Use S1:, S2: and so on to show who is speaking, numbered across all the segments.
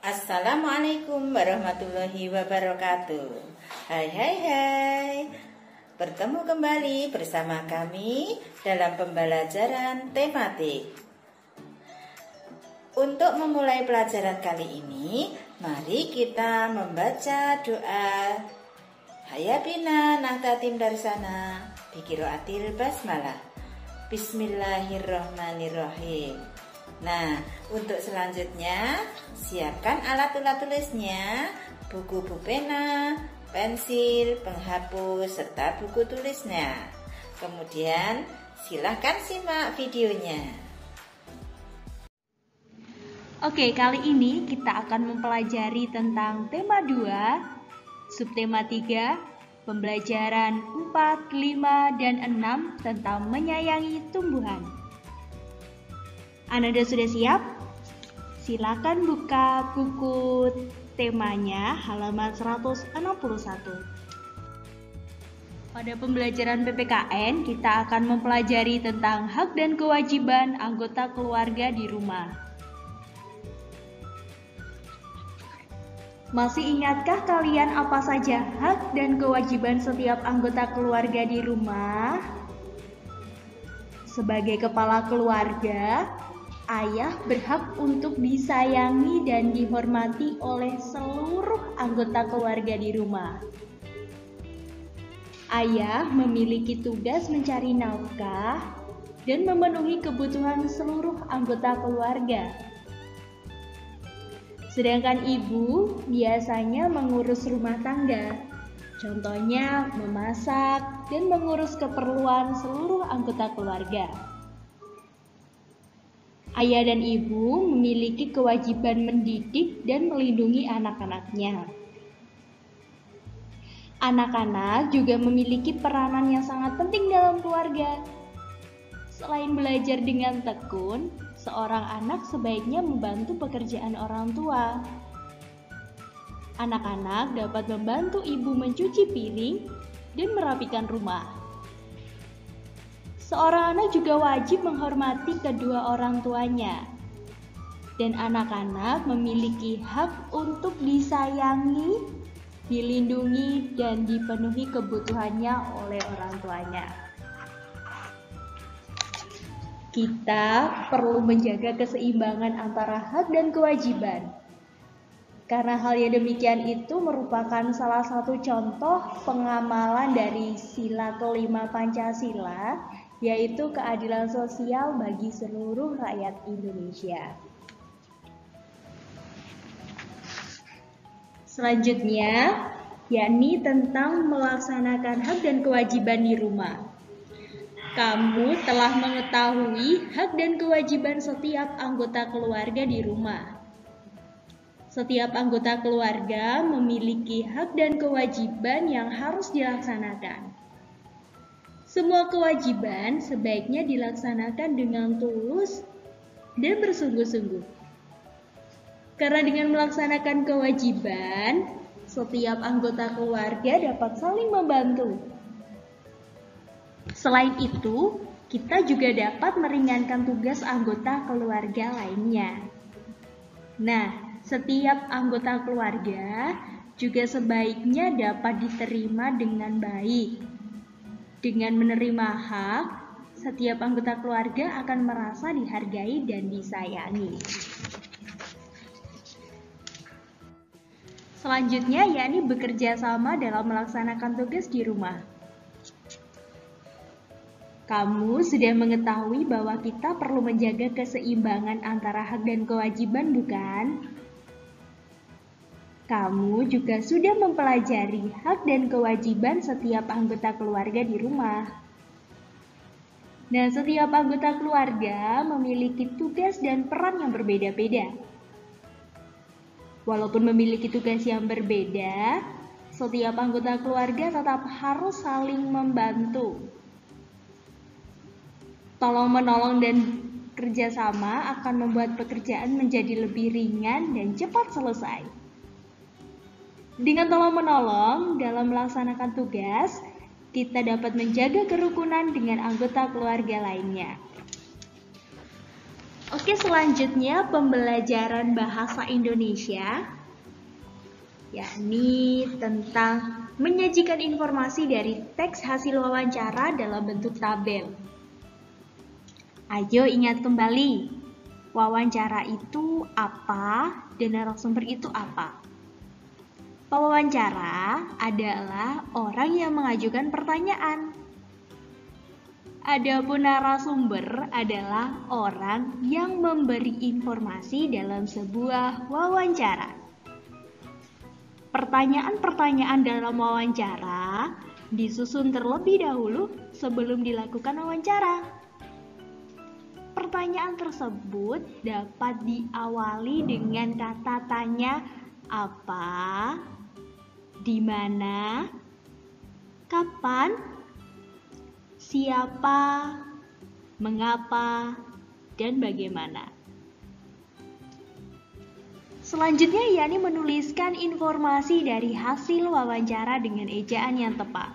S1: Assalamualaikum warahmatullahi wabarakatuh. Hai. Bertemu kembali bersama kami dalam pembelajaran tematik. Untuk memulai pelajaran kali ini, mari kita membaca doa Hayya bina nahtatim dari sana biqiraatil basmalah. Bismillahirrahmanirrahim. Nah, untuk selanjutnya siapkan alat tulisnya, buku pulpen, pensil, penghapus, serta buku tulisnya. Kemudian silahkan simak videonya.
S2: Oke, kali ini kita akan mempelajari tentang tema 2, subtema 3, pembelajaran 4, 5, dan 6 tentang menyayangi tumbuhan. Anda sudah siap? Silakan buka buku temanya halaman 161. Pada pembelajaran PPKN, kita akan mempelajari tentang hak dan kewajiban anggota keluarga di rumah. Masih ingatkah kalian apa saja hak dan kewajiban setiap anggota keluarga di rumah? Sebagai kepala keluarga, ayah berhak untuk disayangi dan dihormati oleh seluruh anggota keluarga di rumah. Ayah memiliki tugas mencari nafkah dan memenuhi kebutuhan seluruh anggota keluarga. Sedangkan ibu biasanya mengurus rumah tangga, contohnya memasak dan mengurus keperluan seluruh anggota keluarga. Ayah dan ibu memiliki kewajiban mendidik dan melindungi anak-anaknya. Anak-anak juga memiliki peranan yang sangat penting dalam keluarga. Selain belajar dengan tekun, seorang anak sebaiknya membantu pekerjaan orang tua. Anak-anak dapat membantu ibu mencuci piring dan merapikan rumah. Seorang anak juga wajib menghormati kedua orang tuanya. Dan anak-anak memiliki hak untuk disayangi, dilindungi, dan dipenuhi kebutuhannya oleh orang tuanya. Kita perlu menjaga keseimbangan antara hak dan kewajiban. Karena hal yang demikian itu merupakan salah satu contoh pengamalan dari sila kelima Pancasila, yaitu keadilan sosial bagi seluruh rakyat Indonesia. Selanjutnya, yakni tentang melaksanakan hak dan kewajiban di rumah. Kamu telah mengetahui hak dan kewajiban setiap anggota keluarga di rumah. Setiap anggota keluarga memiliki hak dan kewajiban yang harus dilaksanakan. Semua kewajiban sebaiknya dilaksanakan dengan tulus dan bersungguh-sungguh. Karena dengan melaksanakan kewajiban, setiap anggota keluarga dapat saling membantu. Selain itu, kita juga dapat meringankan tugas anggota keluarga lainnya. Nah, setiap anggota keluarga juga sebaiknya dapat diterima dengan baik. Dengan menerima hak, setiap anggota keluarga akan merasa dihargai dan disayangi. Selanjutnya, yakni bekerja sama dalam melaksanakan tugas di rumah. Kamu sudah mengetahui bahwa kita perlu menjaga keseimbangan antara hak dan kewajiban, bukan? Kamu juga sudah mempelajari hak dan kewajiban setiap anggota keluarga di rumah. Nah, setiap anggota keluarga memiliki tugas dan peran yang berbeda-beda. Walaupun memiliki tugas yang berbeda, setiap anggota keluarga tetap harus saling membantu. Tolong-menolong dan kerjasama akan membuat pekerjaan menjadi lebih ringan dan cepat selesai. Dengan tolong-menolong dalam melaksanakan tugas, kita dapat menjaga kerukunan dengan anggota keluarga lainnya. Oke, selanjutnya pembelajaran bahasa Indonesia, yakni tentang menyajikan informasi dari teks hasil wawancara dalam bentuk tabel. Ayo ingat kembali, wawancara itu apa dan narasumber itu apa? Pewawancara adalah orang yang mengajukan pertanyaan. Adapun narasumber adalah orang yang memberi informasi dalam sebuah wawancara. Pertanyaan-pertanyaan dalam wawancara disusun terlebih dahulu sebelum dilakukan wawancara. Pertanyaan tersebut dapat diawali dengan kata tanya apa, di mana, kapan, siapa, mengapa, dan bagaimana. Selanjutnya, yakni menuliskan informasi dari hasil wawancara dengan ejaan yang tepat.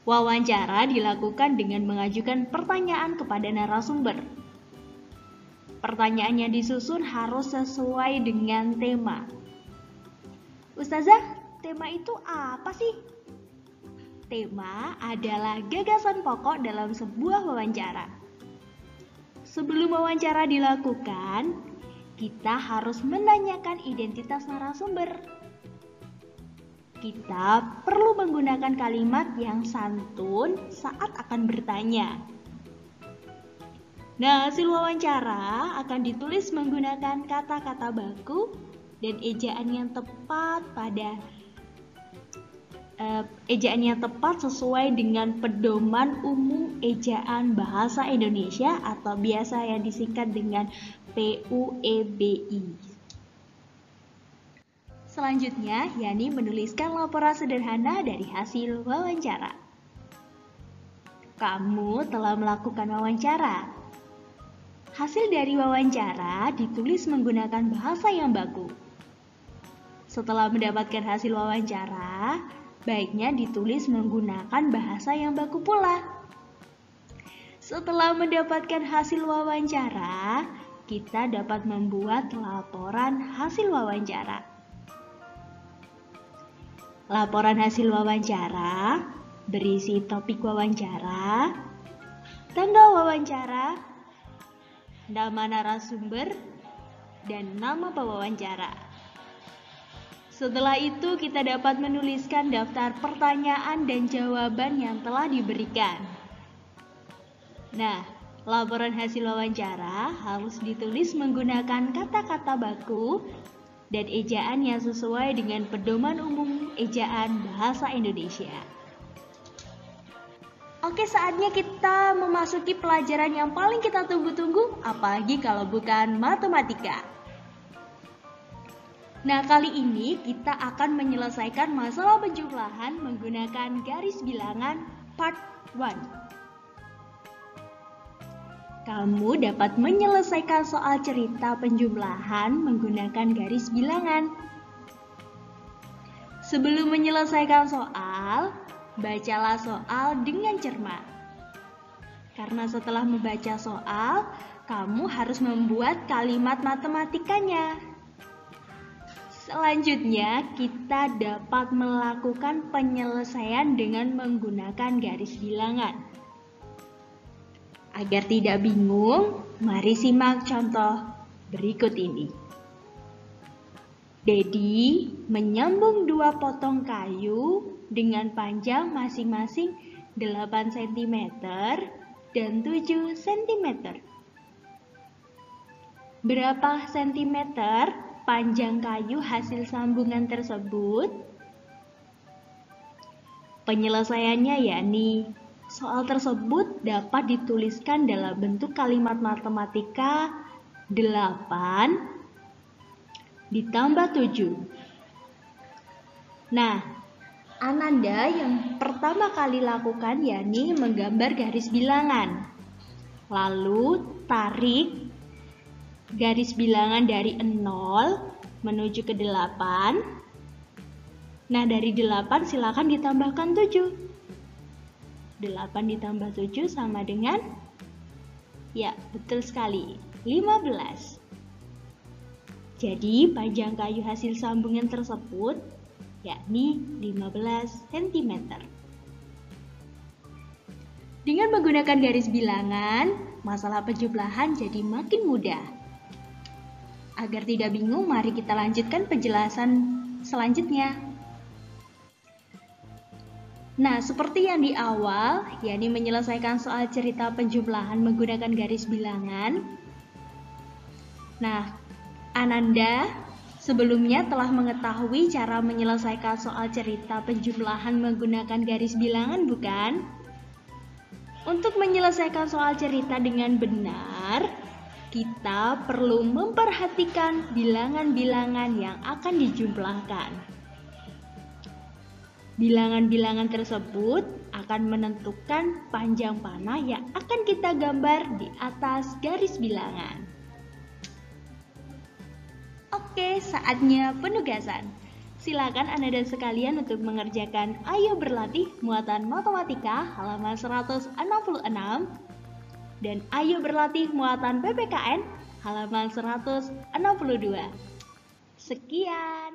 S2: Wawancara dilakukan dengan mengajukan pertanyaan kepada narasumber. Pertanyaan yang disusun harus sesuai dengan tema. Ustazah, tema itu apa sih? Tema adalah gagasan pokok dalam sebuah wawancara. Sebelum wawancara dilakukan, kita harus menanyakan identitas narasumber. Kita perlu menggunakan kalimat yang santun saat akan bertanya. Nah, hasil wawancara akan ditulis menggunakan kata-kata baku dan ejaan yang tepat sesuai dengan pedoman umum ejaan bahasa Indonesia atau biasa yang disingkat dengan PUEBI. Selanjutnya, yakni menuliskan laporan sederhana dari hasil wawancara. Kamu telah melakukan wawancara. Hasil dari wawancara ditulis menggunakan bahasa yang baku. Setelah mendapatkan hasil wawancara, baiknya ditulis menggunakan bahasa yang baku pula. Setelah mendapatkan hasil wawancara, kita dapat membuat laporan hasil wawancara. Laporan hasil wawancara berisi topik wawancara, tanggal wawancara, nama narasumber, dan nama pewawancara. Setelah itu kita dapat menuliskan daftar pertanyaan dan jawaban yang telah diberikan. Nah, laporan hasil wawancara harus ditulis menggunakan kata-kata baku dan ejaan yang sesuai dengan pedoman umum ejaan bahasa Indonesia. Oke, saatnya kita memasuki pelajaran yang paling kita tunggu-tunggu, apalagi kalau bukan matematika. Nah, kali ini kita akan menyelesaikan masalah penjumlahan menggunakan garis bilangan part 1. Kamu dapat menyelesaikan soal cerita penjumlahan menggunakan garis bilangan. Sebelum menyelesaikan soal, bacalah soal dengan cermat. Karena setelah membaca soal, kamu harus membuat kalimat matematikanya. Selanjutnya, kita dapat melakukan penyelesaian dengan menggunakan garis bilangan. Agar tidak bingung, mari simak contoh berikut ini. Dedi menyambung 2 potong kayu dengan panjang masing-masing 8 cm dan 7 cm. Berapa sentimeter panjang kayu hasil sambungan tersebut? Penyelesaiannya yakni soal tersebut dapat dituliskan dalam bentuk kalimat matematika 8 ditambah 7. Nah, Ananda yang pertama kali lakukan yakni menggambar garis bilangan. Lalu tarik garis bilangan dari 0 menuju ke 8. Nah, dari 8 silakan ditambahkan 7. 8 ditambah 7 sama dengan Ya, betul sekali. 15. Jadi, panjang kayu hasil sambungan tersebut yakni 15 cm. Dengan menggunakan garis bilangan, masalah penjumlahan jadi makin mudah. Agar tidak bingung, mari kita lanjutkan penjelasan selanjutnya. Nah, seperti yang di awal, yakni menyelesaikan soal cerita penjumlahan menggunakan garis bilangan. Nah, Ananda sebelumnya telah mengetahui cara menyelesaikan soal cerita penjumlahan menggunakan garis bilangan, bukan? Untuk menyelesaikan soal cerita dengan benar, kita perlu memperhatikan bilangan-bilangan yang akan dijumlahkan. Bilangan-bilangan tersebut akan menentukan panjang panah yang akan kita gambar di atas garis bilangan. Oke, saatnya penugasan. Silakan Anda dan sekalian untuk mengerjakan Ayo Berlatih Muatan Matematika halaman 166 dan Ayo Berlatih Muatan PPKN halaman 162. Sekian.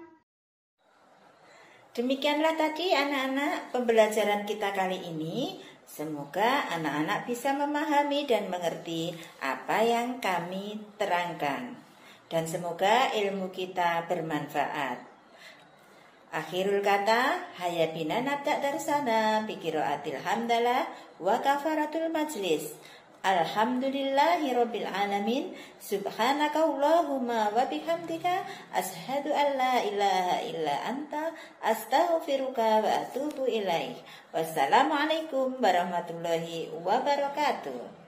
S1: Demikianlah tadi anak-anak pembelajaran kita kali ini. Semoga anak-anak bisa memahami dan mengerti apa yang kami terangkan. Dan semoga ilmu kita bermanfaat. Akhirul kata, haya bina nabda darsana biqiraatil hamdalah wa kafaratul majlis. Alhamdulillahirabbil alamin. Subhanaka Allahumma wa bihamdika asyhadu an la ilaha illa anta astaghfiruka wa atubu ilaik. Wassalamualaikum warahmatullahi wabarakatuh.